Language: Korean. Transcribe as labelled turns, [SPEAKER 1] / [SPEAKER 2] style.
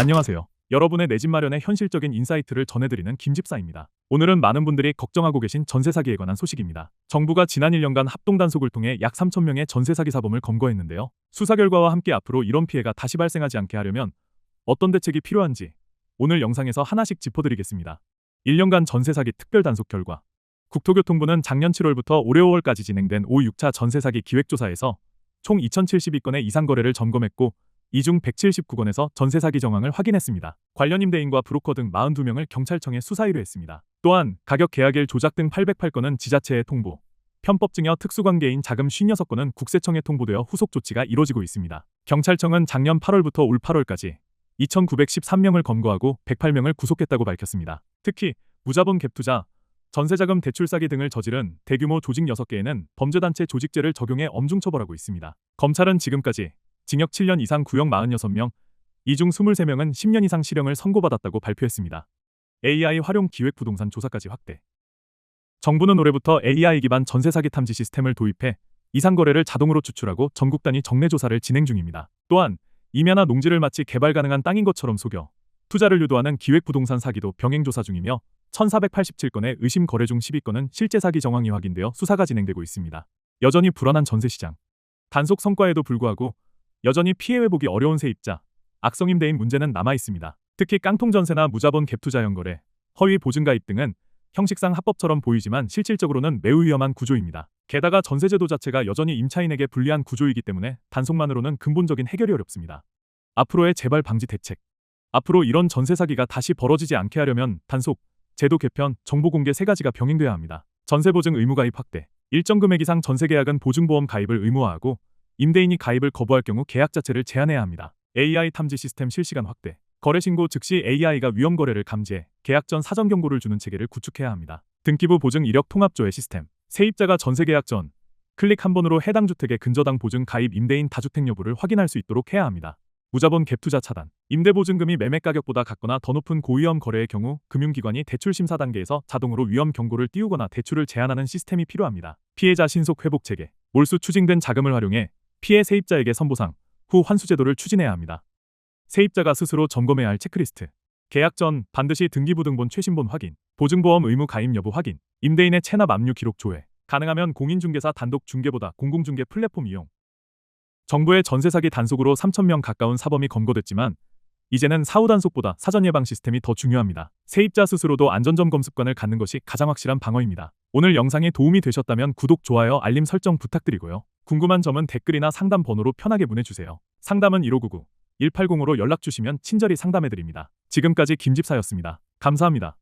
[SPEAKER 1] 안녕하세요. 여러분의 내 집 마련의 현실적인 인사이트를 전해드리는 김집사입니다. 오늘은 많은 분들이 걱정하고 계신 전세 사기에 관한 소식입니다. 정부가 지난 1년간 합동단속을 통해 약 3,000명의 전세 사기 사범을 검거했는데요. 수사 결과와 함께 앞으로 이런 피해가 다시 발생하지 않게 하려면 어떤 대책이 필요한지 오늘 영상에서 하나씩 짚어드리겠습니다. 1년간 전세 사기 특별 단속 결과 국토교통부는 작년 7월부터 올해 5월까지 진행된 5, 6차 전세 사기 기획조사에서 총 2,072건의 이상 거래를 점검했고 이 중 179건에서 전세 사기 정황을 확인했습니다. 관련 임대인과 브로커 등 42명을 경찰청에 수사 의뢰했습니다. 또한 가격 계약일 조작 등 808건은 지자체에 통보, 편법 증여 특수관계인 자금 56건은 국세청에 통보되어 후속 조치가 이뤄지고 있습니다. 경찰청은 작년 8월부터 올 8월까지 2,913명을 검거하고 108명을 구속했다고 밝혔습니다. 특히 무자본 갭투자, 전세자금 대출 사기 등을 저지른 대규모 조직 6개에는 범죄단체 조직죄를 적용해 엄중 처벌하고 있습니다. 검찰은 지금까지 징역 7년 이상 구형 46명, 이 중 23명은 10년 이상 실형을 선고받았다고 발표했습니다. AI 활용 기획 부동산 조사까지 확대. 정부는 올해부터 AI 기반 전세 사기 탐지 시스템을 도입해 이상 거래를 자동으로 추출하고 전국 단위 정례 조사를 진행 중입니다. 또한 임야나 농지를 마치 개발 가능한 땅인 것처럼 속여 투자를 유도하는 기획 부동산 사기도 병행 조사 중이며 1,487건의 의심 거래 중 12건은 실제 사기 정황이 확인되어 수사가 진행되고 있습니다. 여전히 불안한 전세 시장. 단속 성과에도 불구하고 여전히 피해 회복이 어려운 세입자, 악성 임대인 문제는 남아 있습니다. 특히 깡통 전세나 무자본 갭 투자형 거래, 허위 보증 가입 등은 형식상 합법처럼 보이지만 실질적으로는 매우 위험한 구조입니다. 게다가 전세제도 자체가 여전히 임차인에게 불리한 구조이기 때문에 단속만으로는 근본적인 해결이 어렵습니다. 앞으로의 재발 방지 대책. 앞으로 이런 전세 사기가 다시 벌어지지 않게 하려면 단속, 제도 개편, 정보 공개 3가지가 병행돼야 합니다. 전세 보증 의무 가입 확대. 일정 금액 이상 전세 계약은 보증보험 가입을 의무화하고 임대인이 가입을 거부할 경우 계약 자체를 제한해야 합니다. AI 탐지 시스템 실시간 확대. 거래 신고 즉시 AI가 위험 거래를 감지해 계약 전 사전 경고를 주는 체계를 구축해야 합니다. 등기부 보증 이력 통합 조회 시스템. 세입자가 전세 계약 전 클릭 한 번으로 해당 주택의 근저당 보증 가입 임대인 다주택 여부를 확인할 수 있도록 해야 합니다. 무자본 갭 투자 차단. 임대보증금이 매매 가격보다 같거나 더 높은 고위험 거래의 경우 금융기관이 대출 심사 단계에서 자동으로 위험 경고를 띄우거나 대출을 제한하는 시스템이 필요합니다. 피해자 신속 회복 체계. 몰수 추징된 자금을 활용해 피해 세입자에게 선보상, 후 환수 제도를 추진해야 합니다. 세입자가 스스로 점검해야 할 체크리스트. 계약 전 반드시 등기부등본 최신본 확인, 보증보험 의무 가입 여부 확인, 임대인의 체납 압류 기록 조회, 가능하면 공인중개사 단독 중개보다 공공중개 플랫폼 이용. 정부의 전세 사기 단속으로 3,000명 가까운 사범이 검거됐지만 이제는 사후 단속보다 사전 예방 시스템이 더 중요합니다. 세입자 스스로도 안전점검 습관을 갖는 것이 가장 확실한 방어입니다. 오늘 영상이 도움이 되셨다면 구독, 좋아요, 알림 설정 부탁드리고요. 궁금한 점은 댓글이나 상담 번호로 편하게 문의주세요. 상담은 1599-1805로 연락주시면 친절히 상담해드립니다. 지금까지 김집사였습니다. 감사합니다.